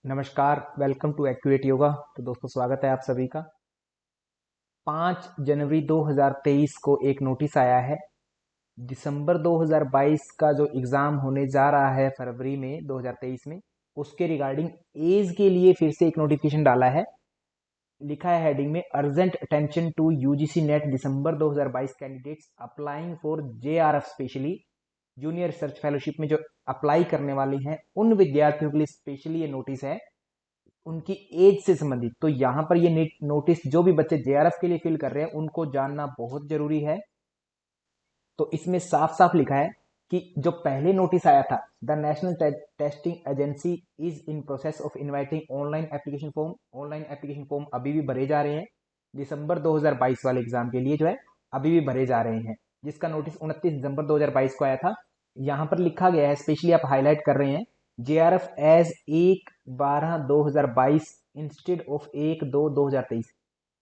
नमस्कार, welcome to accurate yoga. तो दोस्तों स्वागत है आप सभी का। 5 जनवरी 2023 को एक नोटिस आया है। दिसंबर 2022 का जो एग्ज़ाम होने जा रहा है फरवरी में 2023 में, उसके रिगार्डिंग एज के लिए फिर से एक नोटिफिकेशन डाला है। लिखा है हेडिंग में, urgent attention to UGC NET December 2022 candidates applying for JRF specially junior research fellowship में जो अप्लाई करने वाली हैं उन विद्यार्थियों के लिए स्पेशली ये नोटिस है, उनकी एज से संबंधित। तो यहाँ पर ये नोटिस जो भी बच्चे जेआरएफ के लिए फिल कर रहे हैं उनको जानना बहुत जरूरी है। तो इसमें साफ साफ लिखा है कि जो पहले नोटिस आया था, the national testing agency is in process of inviting online application form. Online application form अभी भी भरे जा रहे हैं, दिसंबर 2022 वाले एग्जाम के लिए जो है अभी भी भरे जा रहे हैं, जिसका नोटिस 29 दिसंबर 2022 को आया था। यहाँ पर लिखा गया है, स्पेशली आप हाईलाइट कर रहे हैं, जेआरएफ एज 1/12/2022 इंस्टेड ऑफ 1/2/2023।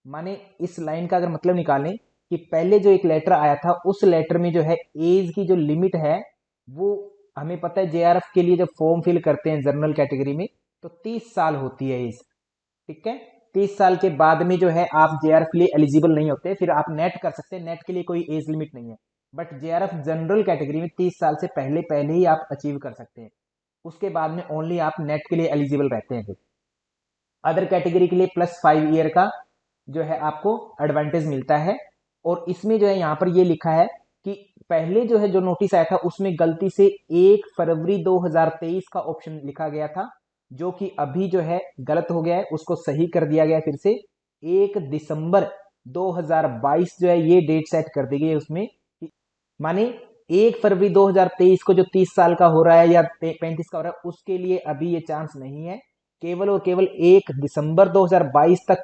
माने इस लाइन का अगर मतलब निकालें कि पहले जो एक लेटर आया था उस लेटर में जो है एज की जो लिमिट है वो हमें पता है, जेआरएफ के लिए जब फॉर्म फिल करते हैं जनरल कैटेगरी में तो 30 साल होती है एज। ठीक है, 30 साल के बाद में जो है आप जेआरएफ के लिए एलिजिबल नहीं होते, फिर आप नेट कर सकते हैं, नेट के लिए कोई एज लिमिट नहीं है। बट जेआरएफ जनरल कैटेगरी में 30 साल से पहले पहले ही आप अचीव कर सकते हैं, उसके बाद में ओनली आप नेट के लिए एलिजिबल रहते हैं। फिर अदर कैटेगरी के लिए +5 ईयर का जो है आपको एडवांटेज मिलता है। और इसमें जो है यहाँ पर ये लिखा है कि पहले जो है जो नोटिस आया था उसमें गलती से 1 फरवरी 2023 का ऑप्शन लिखा गया था, जो कि अभी जो है गलत हो गया है, उसको सही कर दिया गया फिर से 1 दिसंबर 2022 जो है ये डेट सेट कर दी गई है उसमें। माने 1 फरवरी 2023 को जो 30 साल का हो रहा है या 35 का हो रहा है उसके लिए अभी ये चांस नहीं है। केवल और केवल 1 दिसंबर 2022 तक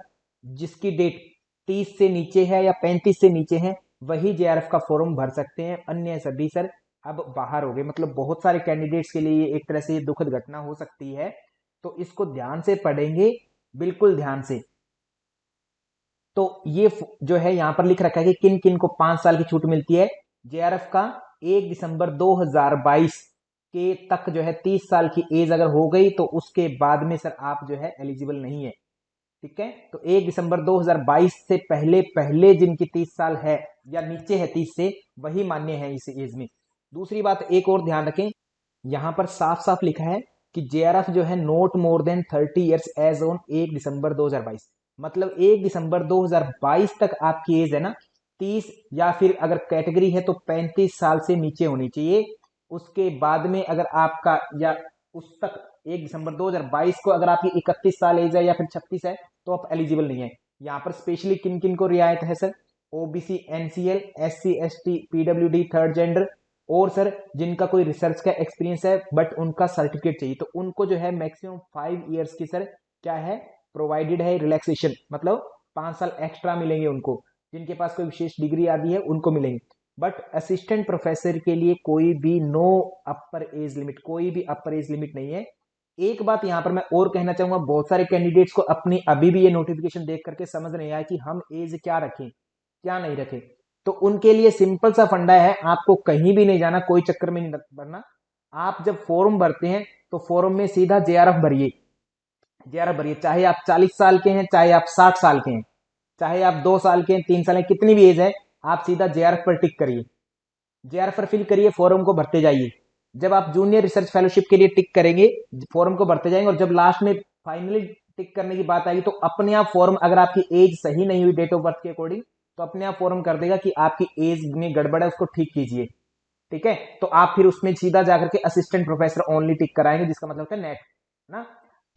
जिसकी डेट 30 से नीचे है या 35 से नीचे है वही जेआरएफ का फॉर्म भर सकते हैं, अन्य सभी सर अब बाहर हो गए। मतलब बहुत सारे कैंडिडेट्स के लिए एक तरह से ये दुखद घटना हो सकती है, तो इसको ध्यान से पढ़ेंगे, बिल्कुल ध्यान से। तो ये जो है यहाँ पर लिख रखा है कि किन किन को 5 साल की छूट मिलती है। जेआरएफ का 1 दिसंबर 2022 के तक जो है 30 साल की एज अगर हो गई तो उसके बाद में सर आप जो है एलिजिबल नहीं है। ठीक है, तो 1 दिसंबर 2022 से पहले पहले जिनकी 30 साल है या नीचे है 30 से, वही मान्य है इस एज में। दूसरी बात एक और ध्यान रखें, यहां पर साफ साफ लिखा है कि जेआरएफ जो है not more than 30 years age on 1 December 2022। मतलब 1 दिसंबर 2022 तक आपकी एज है ना 30, या फिर अगर कैटेगरी है तो 35 साल से नीचे होनी चाहिए। उसके बाद में अगर आपका या उस तक 1 दिसंबर 2022 को अगर आपकी 31 साल एज है या फिर 36 है तो आप एलिजिबल नहीं है। यहाँ पर स्पेशली किन किन को रियायत है sir, OBC, NCL, SC, ST, PWD, third gender, और सर जिनका कोई रिसर्च का एक्सपीरियंस है बट उनका सर्टिफिकेट चाहिए तो उनको जो है मैक्सिमम 5 ईयर्स की सर क्या है प्रोवाइडेड है रिलैक्सेशन, मतलब 5 साल एक्स्ट्रा मिलेंगे उनको। जिनके पास कोई विशेष डिग्री आदि है उनको मिलेंगे। बट असिस्टेंट प्रोफेसर के लिए कोई भी नो अपर एज लिमिट, कोई भी अपर एज लिमिट नहीं है। एक बात यहां पर मैं और कहना चाहूंगा, बहुत सारे कैंडिडेट्स को अपनी अभी भी ये नोटिफिकेशन देख करके समझ नहीं आया कि हम एज क्या रखें क्या नहीं रखें। तो उनके लिए सिंपल सा फंडा है, आपको कहीं भी नहीं जाना, कोई चक्कर में नहीं पड़ना। आप जब फॉर्म भरते हैं तो फॉर्म में सीधा जेआरएफ भरिए, जेआरएफ भरिए, चाहे आप 40 साल के हैं, चाहे आप 60 साल के हैं, चाहे आप 2 साल के हैं, 3 साल के, कितनी भी एज है, आप सीधा जेआरएफ पर टिक करिए, जेआरएफ पर फिल करिए, फॉर्म को भरते जाइए। जब आप जूनियर रिसर्च फेलोशिप के लिए टिक करेंगे, फॉर्म को भरते जाएंगे, और जब लास्ट में फाइनली टिक करने की बात आएगी तो अपने आप फॉर्म, अगर आपकी एज सही नहीं हुई डेट ऑफ बर्थ के अकॉर्डिंग, तो अपने आप फॉर्म कर देगा कि आपकी एज में गड़बड़ है, उसको ठीक कीजिए। ठीक है, तो आप फिर उसमें सीधा जाकर के असिस्टेंट प्रोफेसर ओनली टिक कराएंगे, जिसका मतलब है नेट ना।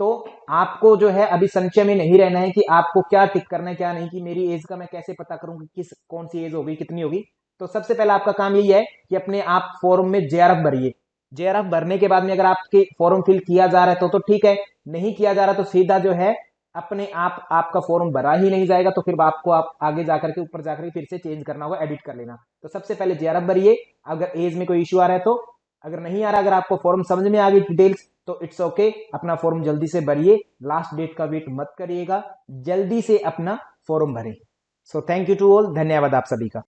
तो आपको जो है अभी संशय में नहीं रहना है कि आपको क्या टिक करना है क्या नहीं, कि मेरी एज का मैं कैसे पता करूं कि किस कौन सी एज होगी कितनी होगी। तो सबसे पहले आपका काम यही है कि अपने आप फॉर्म में जेआरएफ भरिए। जेआरएफ भरने के बाद में अगर आपके फॉर्म फिल किया जा रहा है तो ठीक है, नहीं किया जा रहा तो सीधा जो है अपने आप आपका फॉर्म भरा ही नहीं जाएगा, तो फिर आपको आप आगे जाकर के ऊपर जाकर के फिर से चेंज करना होगा, एडिट कर लेना। तो सबसे पहले जेआरएफ भरिए, अगर एज में कोई इश्यू आ रहा है तो। अगर नहीं आ रहा, अगर आपको फॉर्म समझ में आ गई डिटेल्स तो इट्स ओके, अपना फॉर्म जल्दी से भरिए, लास्ट डेट का वेट मत करिएगा, जल्दी से अपना फॉर्म भरें। So thank you to all, धन्यवाद आप सभी का।